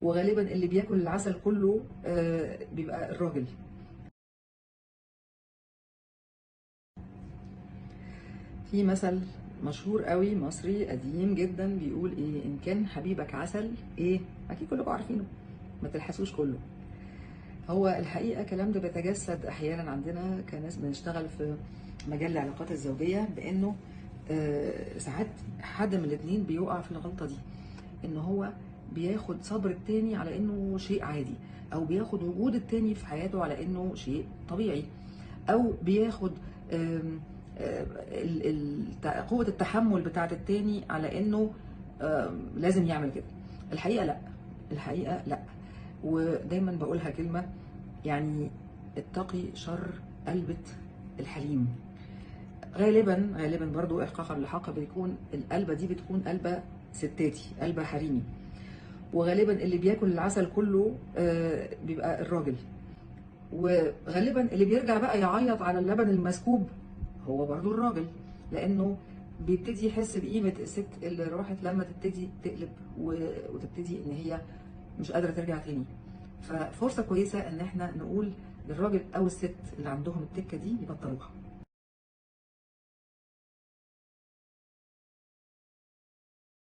وغالبا اللي بياكل العسل كله بيبقى الراجل. في مثل مشهور قوي مصري قديم جدا بيقول ايه: ان كان حبيبك عسل ايه، اكيد كلكم عارفينه، ما تلحسوش كله. هو الحقيقه الكلام ده بيتجسد احيانا عندنا كناس بنشتغل في مجال العلاقات الزوجيه، بانه ساعات حد من الاثنين بيقع في الغلطه دي، ان هو بياخد صبر التاني على انه شيء عادي، او بياخد وجود التاني في حياته على انه شيء طبيعي، او بياخد قوة التحمل بتاعة التاني على انه لازم يعمل كده. الحقيقة لا، الحقيقة لا. ودايما بقولها كلمة، يعني اتقي شر قلبة الحليم. غالبا برضو احقاقا للحق بيكون القلبة دي بتكون قلبة ستاتي، قلبة حريمي، وغالبا اللي بياكل العسل كله بيبقى الراجل. وغالبا اللي بيرجع بقى يعيط على اللبن المسكوب هو برضو الراجل، لانه بيبتدي يحس بقيمه الست اللي راحت لما تبتدي تقلب وتبتدي ان هي مش قادره ترجع تاني. ففرصه كويسه ان احنا نقول للراجل او الست اللي عندهم التكه دي يبطلوها.